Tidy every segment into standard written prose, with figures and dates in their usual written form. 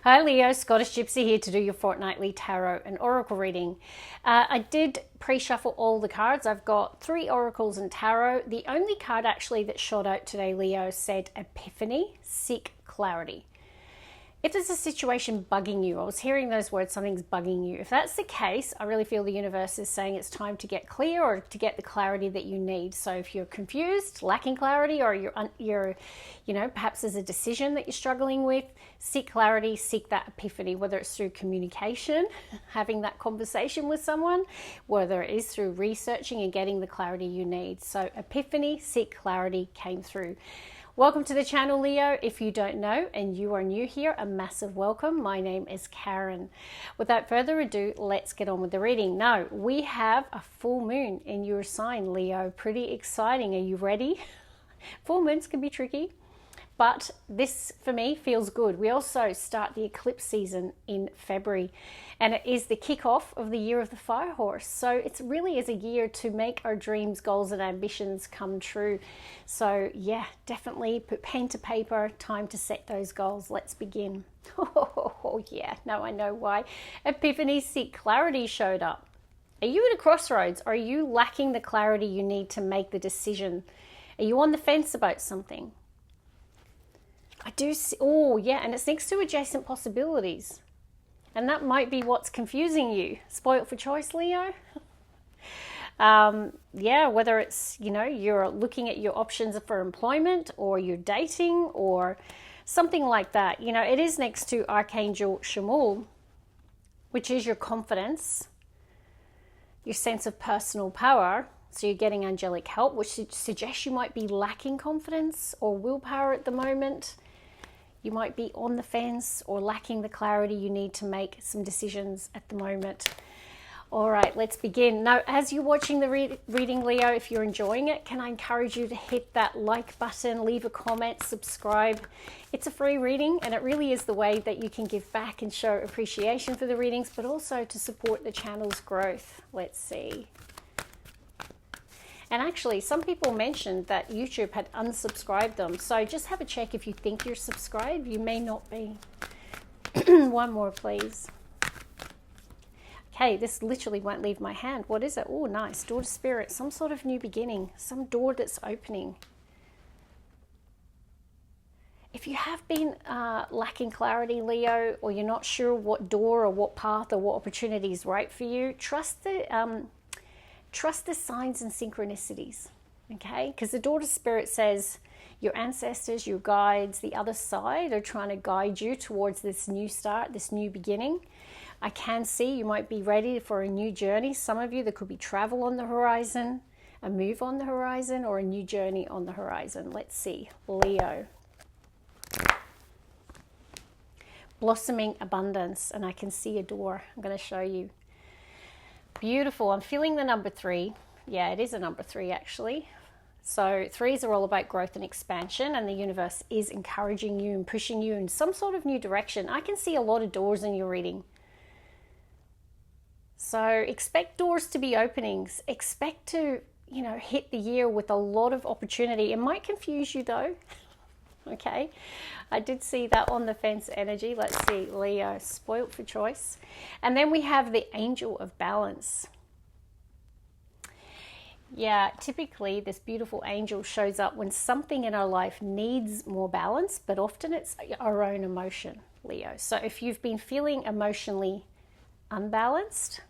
Hi Leo, Scottish Gypsy here to do your fortnightly tarot and oracle reading. I did pre-shuffle all the cards. I've got 3 oracles and tarot. The only card actually that shot out today, Leo, said Epiphany, seek clarity. If there's a situation bugging you, I was hearing those words, something's bugging you. If that's the case, I really feel the universe is saying it's time to get clear or to get the clarity that you need. So if you're confused, lacking clarity, or you're perhaps there's a decision that you're struggling with, seek clarity, seek that epiphany, whether it's through communication, having that conversation with someone, whether it is through researching and getting the clarity you need. So epiphany, seek clarity came through. Welcome to the channel, Leo. If you don't know and you are new here, a massive welcome. My name is Karen. Without further ado, let's get on with the reading. Now, we have a full moon in your sign, Leo. Pretty exciting. Are you ready? Full moons can be tricky, but this for me feels good. We also start the eclipse season in February, and it is the kickoff of the year of the fire horse. So it really is a year to make our dreams, goals and ambitions come true. So yeah, definitely put pen to paper, time to set those goals. Let's begin. Oh yeah, now I know why Epiphany, seek clarity showed up. Are you at a crossroads? Are you lacking the clarity you need to make the decision? Are you on the fence about something? I do see, oh yeah, and it's next to adjacent possibilities. And that might be what's confusing you. Spoilt for choice, Leo? Yeah, whether it's, you're looking at your options for employment or you're dating or something like that. It is next to Archangel Chamuel, which is your confidence, your sense of personal power. So you're getting angelic help, which suggests you might be lacking confidence or willpower at the moment. You might be on the fence or lacking the clarity you need to make some decisions at the moment. All right, let's begin. Now, as you're watching the reading, Leo, if you're enjoying it, can I encourage you to hit that like button, leave a comment, subscribe. It's a free reading, and it really is the way that you can give back and show appreciation for the readings, but also to support the channel's growth. Let's see. And actually, some people mentioned that YouTube had unsubscribed them. So just have a check if you think you're subscribed. You may not be. One more, please. Okay, this literally won't leave my hand. What is it? Oh, nice. Door to Spirit. Some sort of new beginning. Some door that's opening. If you have been lacking clarity, Leo, or you're not sure what door or what path or what opportunity is right for you, trust the signs and synchronicities, okay? Because the Door to Spirit says your ancestors, your guides, the other side are trying to guide you towards this new start, this new beginning. I can see you might be ready for a new journey. Some of you, there could be travel on the horizon, a move on the horizon, or a new journey on the horizon. Let's see, Leo. Blossoming abundance, and I can see a door. I'm going to show you. Beautiful. I'm feeling the number 3. Yeah, it is a number 3 actually. So 3s are all about growth and expansion, and the universe is encouraging you and pushing you in some sort of new direction. I can see a lot of doors in your reading. So expect doors to be openings. Expect to, hit the year with a lot of opportunity. It might confuse you though. Okay, I did see that on the fence energy. Let's see, Leo, spoilt for choice. And then we have the Angel of Balance. Yeah, typically this beautiful angel shows up when something in our life needs more balance, but often it's our own emotion, Leo. So if you've been feeling emotionally unbalanced,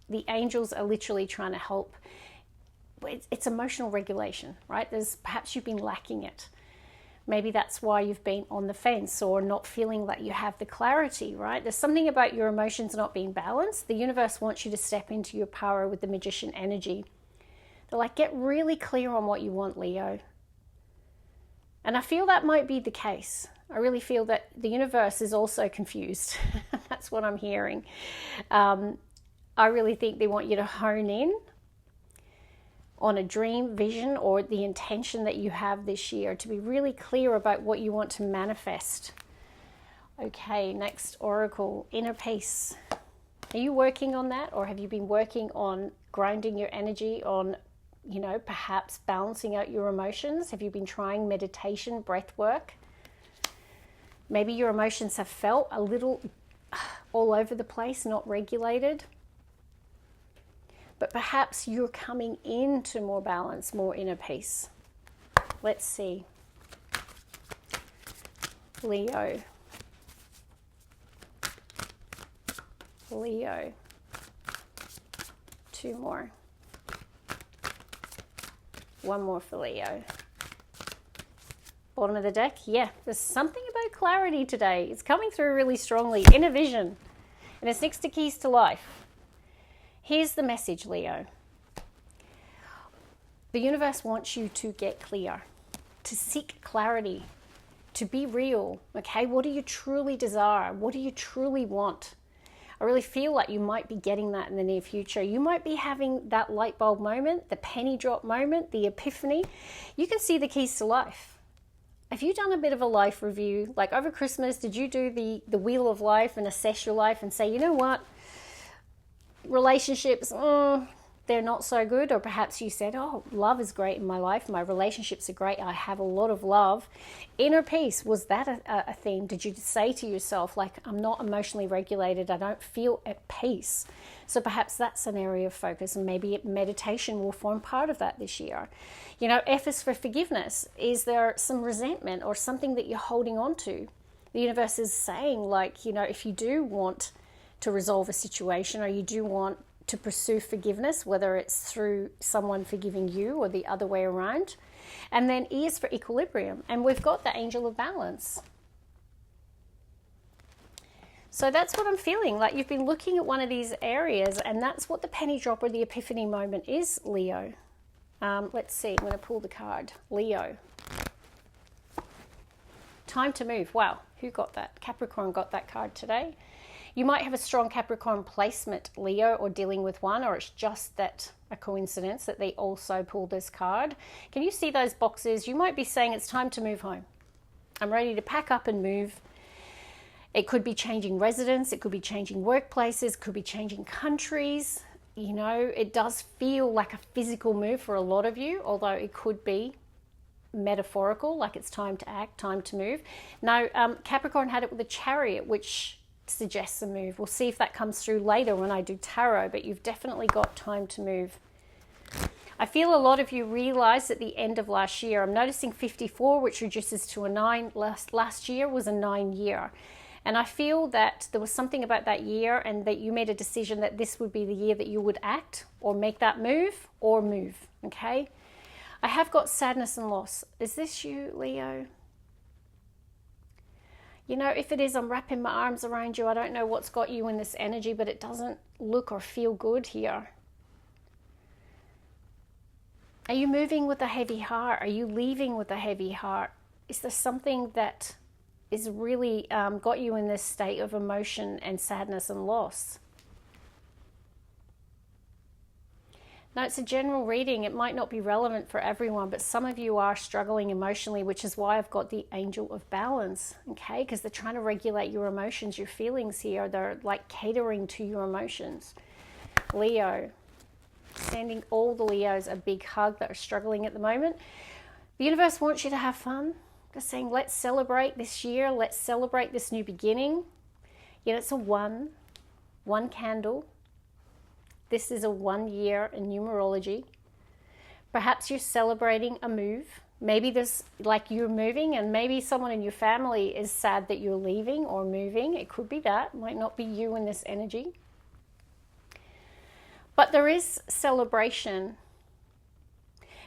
the angels are literally trying to help. It's emotional regulation, right? Perhaps you've been lacking it. Maybe that's why you've been on the fence or not feeling that you have the clarity, right? There's something about your emotions not being balanced. The universe wants you to step into your power with the magician energy. They're like, get really clear on what you want, Leo. And I feel that might be the case. I really feel that the universe is also confused. That's what I'm hearing. I really think they want you to hone in on a dream, vision, or the intention that you have this year, to be really clear about what you want to manifest. Okay, next oracle, inner peace. Are you working on that, or have you been working on grounding your energy, on, perhaps balancing out your emotions? Have you been trying meditation, breath work? Maybe your emotions have felt a little all over the place, not regulated. But perhaps you're coming into more balance, more inner peace. Let's see. Leo. Leo. 2 more. 1 more for Leo. Bottom of the deck. Yeah, there's something about clarity today. It's coming through really strongly. Inner vision. And it's next to keys to life. Here's the message, Leo. The universe wants you to get clear, to seek clarity, to be real. Okay, what do you truly desire? What do you truly want? I really feel like you might be getting that in the near future. You might be having that light bulb moment, the penny drop moment, the epiphany. You can see the keys to life. Have you done a bit of a life review? Like over Christmas, did you do the wheel of life and assess your life and say, you know what? Relationships, they're not so good. Or perhaps you said, oh, love is great in my life. My relationships are great. I have a lot of love. Inner peace, was that a theme? Did you say to yourself, like, I'm not emotionally regulated. I don't feel at peace. So perhaps that's an area of focus, and maybe meditation will form part of that this year. You know, F is for forgiveness. Is there some resentment or something that you're holding on to? The universe is saying, like, you know, if you do want to resolve a situation, or you do want to pursue forgiveness, whether it's through someone forgiving you or the other way around. And then E is for equilibrium, and we've got the angel of balance. So that's what I'm feeling, like you've been looking at one of these areas, and that's what the penny drop or the epiphany moment is, Leo. Let's see, I'm going to pull the card. Leo. Time to move. Wow, who got that? Capricorn got that card today. You might have a strong Capricorn placement, Leo, or dealing with one, or it's just that a coincidence that they also pulled this card. Can you see those boxes? You might be saying it's time to move home. I'm ready to pack up and move. It could be changing residence, it could be changing workplaces, it could be changing countries. You know, it does feel like a physical move for a lot of you, although it could be metaphorical, like it's time to act, time to move. Now, Capricorn had it with a Chariot, which suggests a move. We'll see if that comes through later when I do tarot, but you've definitely got time to move. I feel a lot of you realized at the end of last year, I'm noticing 54, which reduces to a 9. Last year was a 9 year. And I feel that there was something about that year, and that you made a decision that this would be the year that you would act or make that move or move, okay? I have got sadness and loss. Is this you, Leo? You know, if it is, I'm wrapping my arms around you. I don't know what's got you in this energy, but it doesn't look or feel good here. Are you moving with a heavy heart? Are you leaving with a heavy heart? Is there something that is really got you in this state of emotion and sadness and loss? Now, it's a general reading. It might not be relevant for everyone, but some of you are struggling emotionally, which is why I've got the angel of balance, okay? Because they're trying to regulate your emotions, your feelings here. They're like catering to your emotions. Leo, sending all the Leos a big hug that are struggling at the moment. The universe wants you to have fun. They're saying, let's celebrate this year. Let's celebrate this new beginning. You know, it's a one candle. This is a 1 year in numerology. Perhaps you're celebrating a move. Maybe there's, like, you're moving, and maybe someone in your family is sad that you're leaving or moving. It could be that. It might not be you in this energy. But there is celebration.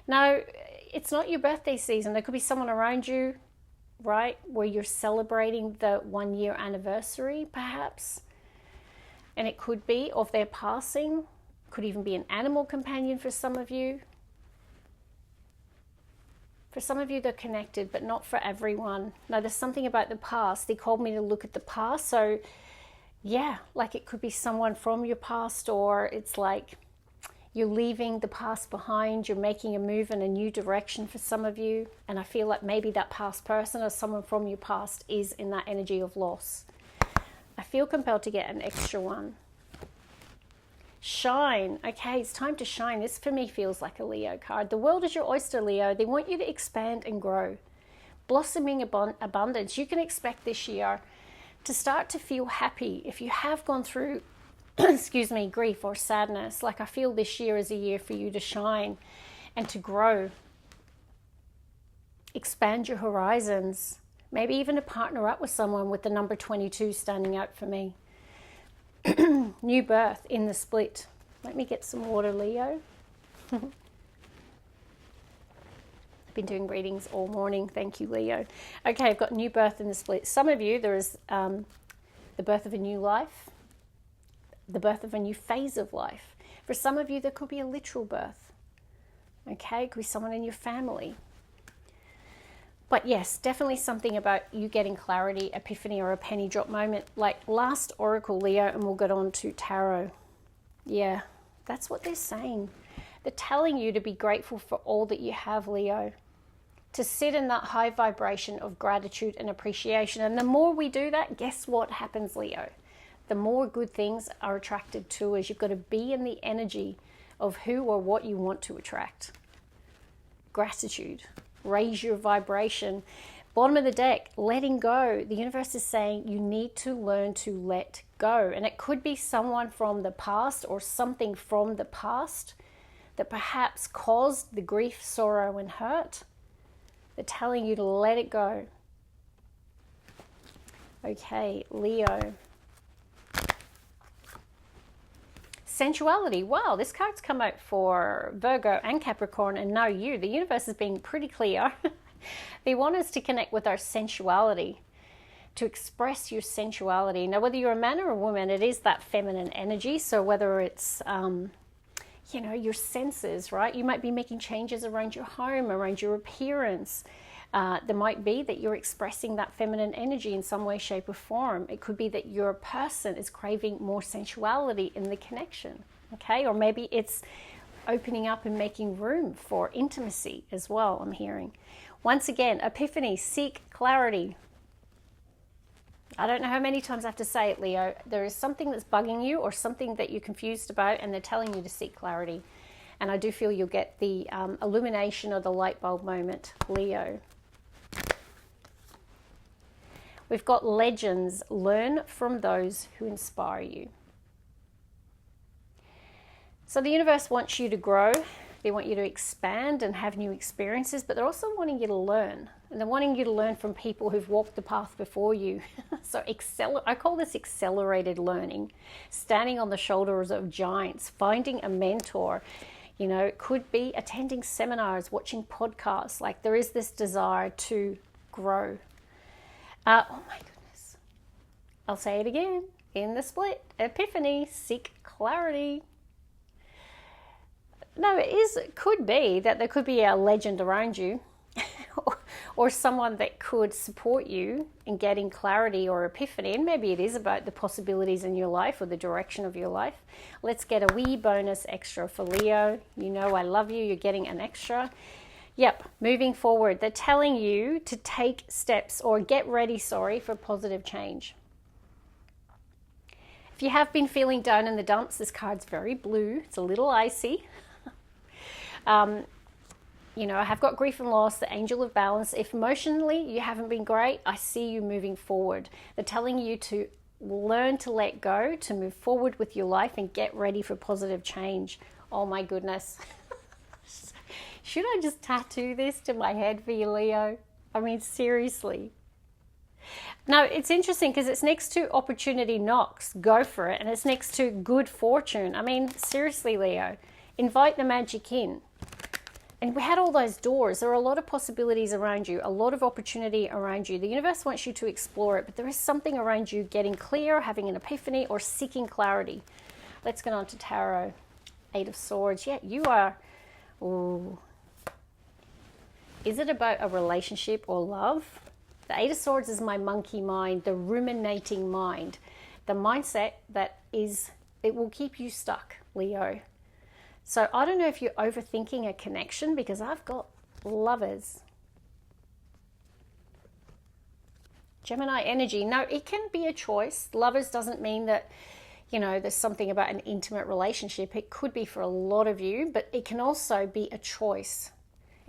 Now, it's not your birthday season. There could be someone around you, right, where you're celebrating the 1 year anniversary, perhaps. And it could be of their passing. Could even be an animal companion for some of you. For some of you, they're connected, but not for everyone. Now, there's something about the past. They called me to look at the past. So, yeah, like it could be someone from your past, or it's like you're leaving the past behind. You're making a move in a new direction for some of you. And I feel like maybe that past person or someone from your past is in that energy of loss. I feel compelled to get an extra one. Shine. Okay, it's time to shine. This for me feels like a Leo card. The world is your oyster, Leo. They want you to expand and grow. blossoming abundance. You can expect this year to start to feel happy. If you have gone through, excuse me, grief or sadness, like I feel this year is a year for you to shine and to grow. Expand your horizons. Maybe even to partner up with someone with the number 22 standing out for me. New birth in the split. Let me get some water, Leo. I've been doing readings all morning. Thank you, Leo. Okay, I've got new birth in the split. Some of you, there is the birth of a new life, the birth of a new phase of life. For some of you, there could be a literal birth. Okay, it could be someone in your family. But yes, definitely something about you getting clarity, epiphany, or a penny drop moment. Like last oracle, Leo, and we'll get on to tarot. Yeah, that's what they're saying. They're telling you to be grateful for all that you have, Leo. To sit in that high vibration of gratitude and appreciation. And the more we do that, guess what happens, Leo? The more good things are attracted to us. You've got to be in the energy of who or what you want to attract. Gratitude. Raise your vibration. Bottom of the deck, letting go. The universe is saying you need to learn to let go. And it could be someone from the past or something from the past that perhaps caused the grief, sorrow, and hurt. They're telling you to let it go. Okay, Leo. Sensuality. Wow, this card's come out for Virgo and Capricorn, and now you. The universe is being pretty clear. They want us to connect with our sensuality, to express your sensuality. Now, whether you're a man or a woman, it is that feminine energy. So whether it's, your senses, right? You might be making changes around your home, around your appearance. There might be that you're expressing that feminine energy in some way, shape, or form. It could be that your person is craving more sensuality in the connection, okay? Or maybe it's opening up and making room for intimacy as well, I'm hearing. Once again, epiphany, seek clarity. I don't know how many times I have to say it, Leo. There is something that's bugging you or something that you're confused about, and they're telling you to seek clarity. And I do feel you'll get the illumination or the light bulb moment, Leo. We've got legends. Learn from those who inspire you. So the universe wants you to grow. They want you to expand and have new experiences, but they're also wanting you to learn. And they're wanting you to learn from people who've walked the path before you. So I call this accelerated learning. Standing on the shoulders of giants, finding a mentor. You know, it could be attending seminars, watching podcasts. Like there is this desire to grow. Oh my goodness. I'll say it again. In the split, epiphany, seek clarity. No, it could be that there could be a legend around you or someone that could support you in getting clarity or epiphany. And maybe it is about the possibilities in your life or the direction of your life. Let's get a wee bonus extra for Leo. You know I love you. You're getting an extra. Yep, moving forward. They're telling you to take steps or get ready, for positive change. If you have been feeling down in the dumps, this card's very blue. It's a little icy. I have got grief and loss, the angel of balance. If emotionally you haven't been great, I see you moving forward. They're telling you to learn to let go, to move forward with your life and get ready for positive change. Oh my goodness. Should I just tattoo this to my head for you, Leo? I mean, seriously. No, it's interesting because it's next to opportunity knocks. Go for it. And it's next to good fortune. I mean, seriously, Leo. Invite the magic in. And we had all those doors. There are a lot of possibilities around you, a lot of opportunity around you. The universe wants you to explore it, but there is something around you getting clear, having an epiphany, or seeking clarity. Let's get on to tarot. Eight of Swords. Yeah, you are. Ooh. Is it about a relationship or love? The Eight of Swords is my monkey mind, the ruminating mind, the mindset that it will keep you stuck, Leo. So I don't know if you're overthinking a connection because I've got Lovers. Gemini energy. No, it can be a choice. Lovers doesn't mean that, there's something about an intimate relationship. It could be for a lot of you, but it can also be a choice.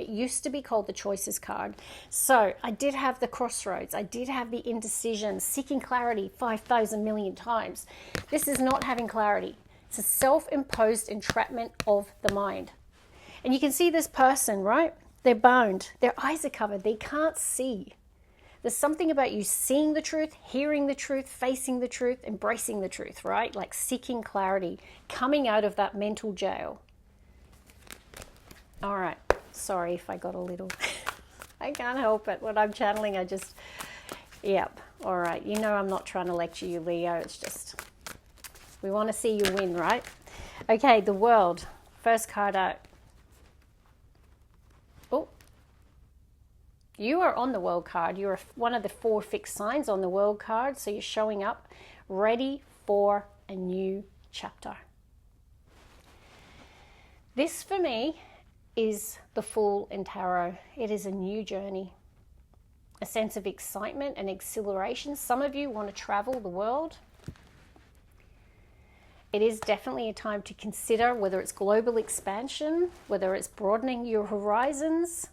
It used to be called the Choices card. So I did have the Crossroads. I did have the Indecision, seeking clarity 5,000 million times. This is not having clarity. It's a self-imposed entrapment of the mind. And you can see this person, right? They're bound. Their eyes are covered. They can't see. There's something about you seeing the truth, hearing the truth, facing the truth, embracing the truth, right? Like seeking clarity, coming out of that mental jail. All right. Sorry if I got a little... I can't help it. When I'm channeling, I just... Yep. All right. You know I'm not trying to lecture you, Leo. It's just... We want to see you win, right? Okay, the World. First card out. Oh. You are on the World card. You're one of the 4 fixed signs on the World card. So you're showing up ready for a new chapter. This, for me, is the Fool in Tarot. It is a new journey. A sense of excitement and exhilaration. Some of you want to travel the world. It is definitely a time to consider whether it's global expansion, whether it's broadening your horizons,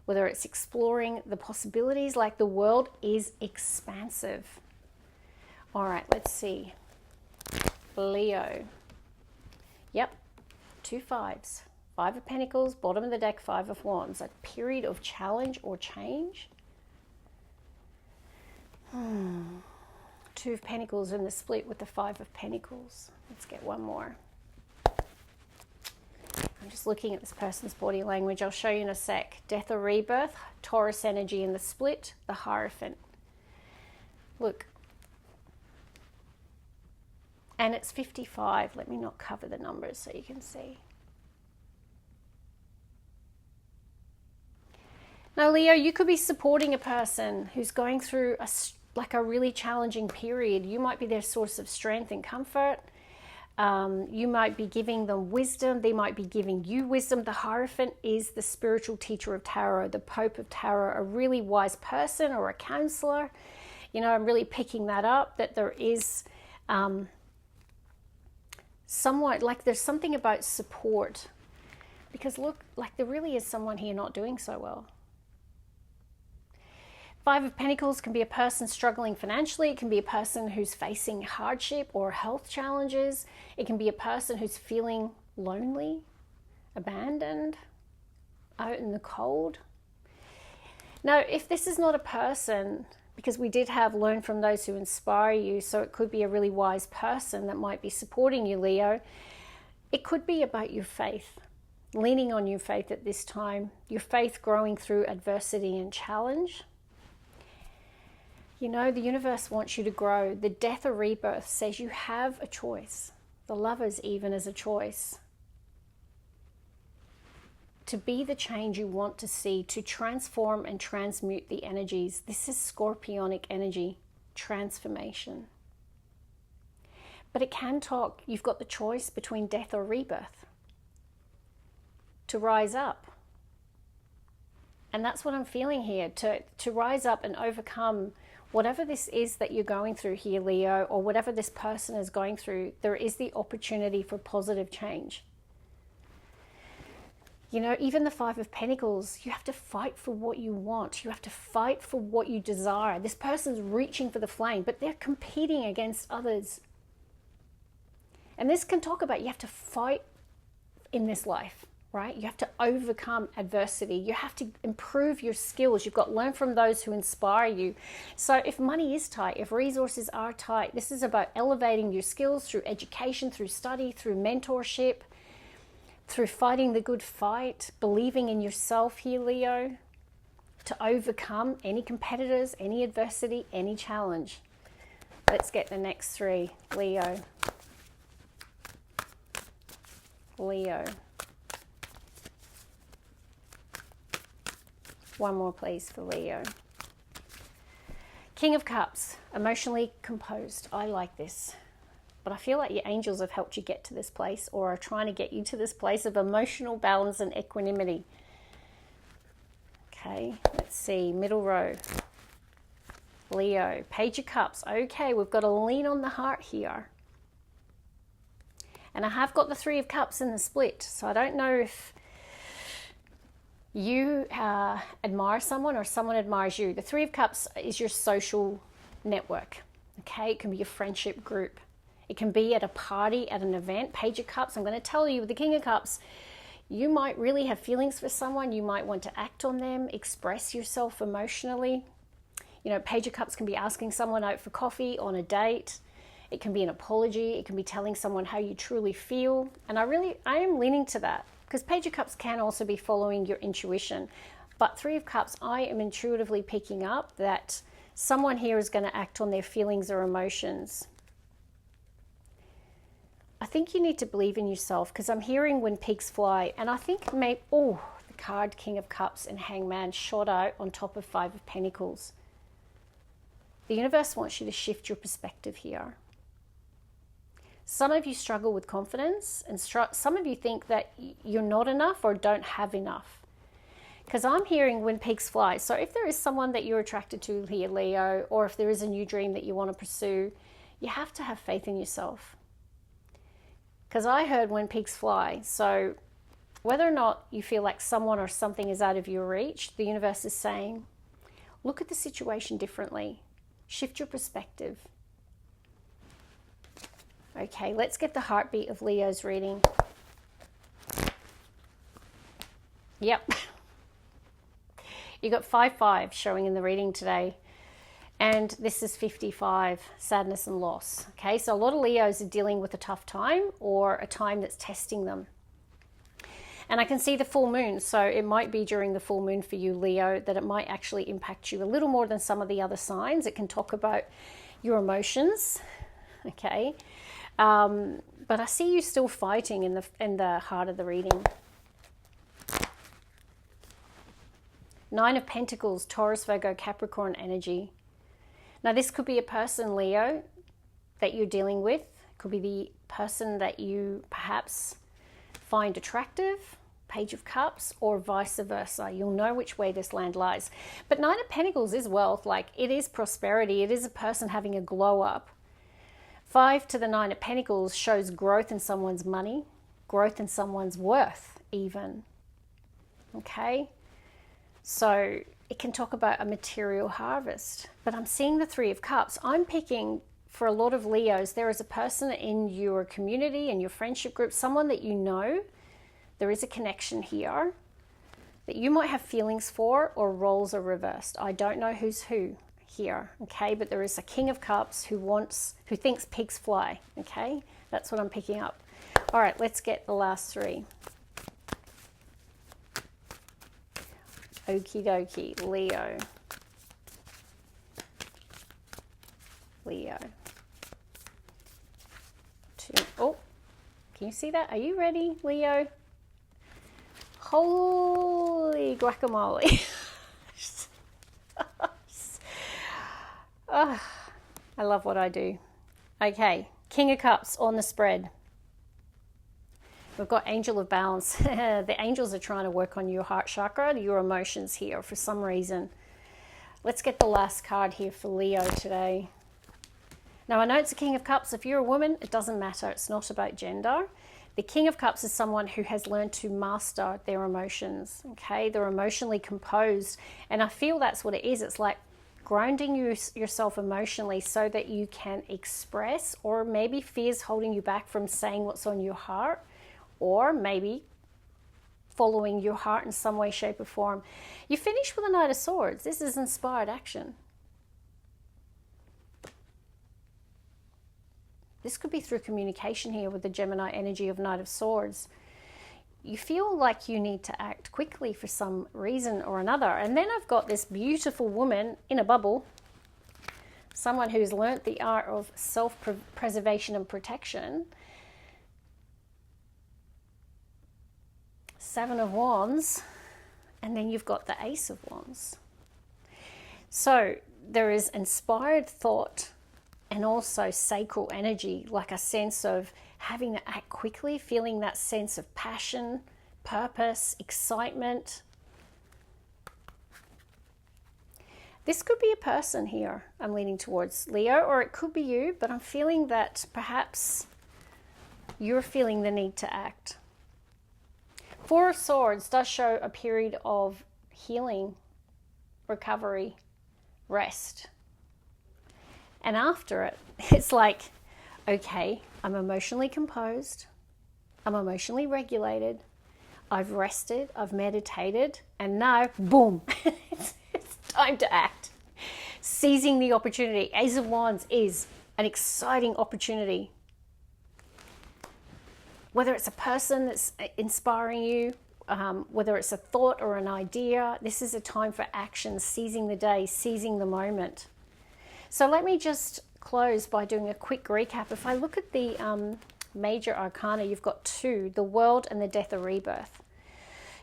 whether it's exploring the possibilities. Like, the world is expansive. All right, let's see. Leo. Yep, 2 5s. 5 of Pentacles, bottom of the deck, 5 of Wands. A period of challenge or change. 2 of Pentacles in the split with the 5 of Pentacles. Let's get one more. I'm just looking at this person's body language. I'll show you in a sec. Death or rebirth, Taurus energy in the split, the Hierophant. Look. And it's 55. Let me not cover the numbers so you can see. Now, Leo, you could be supporting a person who's going through a really challenging period. You might be their source of strength and comfort. You might be giving them wisdom. They might be giving you wisdom. The Hierophant is the spiritual teacher of tarot, the Pope of tarot, a really wise person or a counselor. You know, I'm really picking that up, that there is somewhat, like there's something about support. Because look, like there really is someone here not doing so well. 5 of Pentacles can be a person struggling financially. It can be a person who's facing hardship or health challenges. It can be a person who's feeling lonely, abandoned, out in the cold. Now, if this is not a person, because we did have learn from those who inspire you, so it could be a really wise person that might be supporting you, Leo. It could be about your faith, leaning on your faith at this time, your faith growing through adversity and challenge. You know, the universe wants you to grow. The Death or rebirth says you have a choice. The Lovers even is a choice. To be the change you want to see, to transform and transmute the energies. This is Scorpionic energy, transformation. But it can talk, you've got the choice between death or rebirth. To rise up. And that's what I'm feeling here, to rise up and overcome whatever this is that you're going through here, Leo, or whatever this person is going through. There is the opportunity for positive change. You know, even the 5 of Pentacles, you have to fight for what you want. You have to fight for what you desire. This person's reaching for the flame, but they're competing against others. And this can talk about you have to fight in this life, right? You have to overcome adversity. You have to improve your skills. You've got to learn from those who inspire you. So if money is tight, if resources are tight, this is about elevating your skills through education, through study, through mentorship, through fighting the good fight, believing in yourself here, Leo, to overcome any competitors, any adversity, any challenge. Let's get the next 3. Leo. Leo. One more, please, for Leo. King of Cups, emotionally composed. I like this. But I feel like your angels have helped you get to this place, or are trying to get you to this place of emotional balance and equanimity. Okay, let's see. Middle row. Leo, Page of Cups. Okay, we've got to lean on the heart here. And I have got the 3 of Cups in the split, so I don't know if You admire someone or someone admires you. The Three of Cups is your social network. Okay, it can be a friendship group. It can be at a party, at an event. Page of Cups, I'm going to tell you, with the King of Cups, you might really have feelings for someone. You might want to act on them, express yourself emotionally. You know, Page of Cups can be asking someone out for coffee, on a date. It can be an apology. It can be telling someone how you truly feel. And I am leaning to that, because Page of Cups can also be following your intuition. But Three of Cups, I am intuitively picking up that someone here is going to act on their feelings or emotions. I think you need to believe in yourself, because I'm hearing when pigs fly, and I think maybe, the card King of Cups and Hangman shot out on top of Five of Pentacles. The universe wants you to shift your perspective here. Some of you struggle with confidence, and some of you think that you're not enough or don't have enough. Because I'm hearing when pigs fly. So if there is someone that you're attracted to here, Leo, or if there is a new dream that you want to pursue, you have to have faith in yourself. Because I heard when pigs fly. So whether or not you feel like someone or something is out of your reach, the universe is saying, look at the situation differently. Shift your perspective. Okay, let's get the heartbeat of Leo's reading. Yep. You got 5-5 showing in the reading today. And this is 55, sadness and loss. Okay, so a lot of Leos are dealing with a tough time or a time that's testing them. And I can see the full moon, so it might be during the full moon for you, Leo, that it might actually impact you a little more than some of the other signs. It can talk about your emotions, okay? But I see you still fighting in the heart of the reading. 9 of Pentacles, Taurus, Virgo, Capricorn energy. Now, this could be a person, Leo, that you're dealing with. It could be the person that you perhaps find attractive, Page of Cups, or vice versa. You'll know which way this land lies. But 9 of Pentacles is wealth. Like, it is prosperity. It is a person having a glow up. 5 to the 9 of Pentacles shows growth in someone's money, growth in someone's worth even. Okay? So it can talk about a material harvest. But I'm seeing the 3 of Cups. I'm picking, for a lot of Leos, there is a person in your community, in your friendship group, someone that you know. There is a connection here that you might have feelings for, or roles are reversed. I don't know who's who here, okay? But there is a King of Cups who thinks pigs fly, okay? That's what I'm picking up. All right, let's get the last 3. Okie dokie, Leo. Leo. 2. Oh, can you see that? Are you ready, Leo? Holy guacamole. Oh, I love what I do. Okay, King of Cups on the spread. We've got Angel of Balance. The angels are trying to work on your heart chakra, your emotions here for some reason. Let's get the last card here for Leo today. Now, I know it's a King of Cups. If you're a woman, it doesn't matter. It's not about gender. The King of Cups is someone who has learned to master their emotions, okay? They're emotionally composed. And I feel that's what it is. It's like grounding yourself emotionally so that you can express, or maybe fear's holding you back from saying what's on your heart, or maybe following your heart in some way, shape, or form. You finish with a Knight of Swords. This is inspired action. This could be through communication here with the Gemini energy of Knight of Swords. You feel like you need to act quickly for some reason or another. And then I've got this beautiful woman in a bubble, someone who's learnt the art of self-preservation and protection. 7 of Wands, and then you've got the Ace of Wands. So there is inspired thought and also sacral energy, like a sense of having to act quickly, feeling that sense of passion, purpose, excitement. This could be a person here I'm leaning towards, Leo, or it could be you, but I'm feeling that perhaps you're feeling the need to act. Four of Swords does show a period of healing, recovery, rest. And after it, it's like, okay, I'm emotionally composed, I'm emotionally regulated, I've rested, I've meditated, and now, boom, it's time to act. Seizing the opportunity. Ace of Wands is an exciting opportunity. Whether it's a person that's inspiring you, whether it's a thought or an idea, this is a time for action, seizing the day, seizing the moment. So let me just close by doing a quick recap. If I look at the major arcana, you've got two, the World and the Death of Rebirth.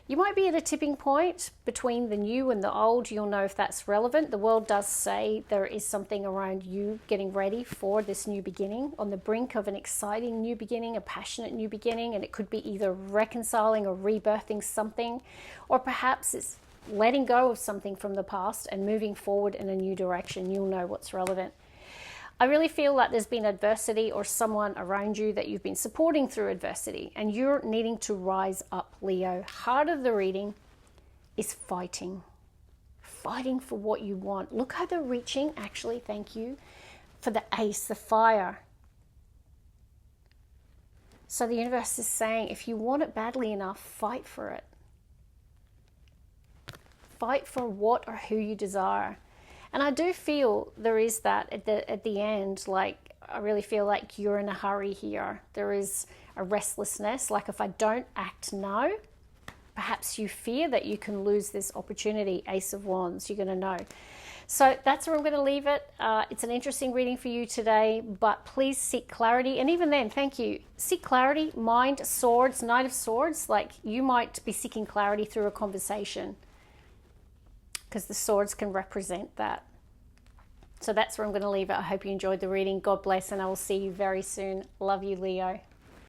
You might be at a tipping point between the new and the old. You'll know if that's relevant. The World does say there is something around you getting ready for this new beginning, on the brink of an exciting new beginning, a passionate new beginning, and it could be either reconciling or rebirthing something, or perhaps it's letting go of something from the past and moving forward in a new direction. You'll know what's relevant. I really feel like there's been adversity or someone around you that you've been supporting through adversity, and you're needing to rise up, Leo. Heart of the reading is fighting. Fighting for what you want. Look how they're reaching, actually, thank you, for the ace, the fire. So the universe is saying, if you want it badly enough, fight for it. Fight for what or who you desire. And I do feel there is that at the end, like I really feel like you're in a hurry here. There is a restlessness, like if I don't act now, perhaps you fear that you can lose this opportunity. Ace of Wands, you're going to know. So that's where I'm going to leave it. It's an interesting reading for you today, but please seek clarity. And even then, thank you. Seek clarity, mind, swords, Knight of Swords. Like you might be seeking clarity through a conversation, because the swords can represent that. So that's where I'm going to leave it. I hope you enjoyed the reading. God bless, and I will see you very soon. Love you, Leo.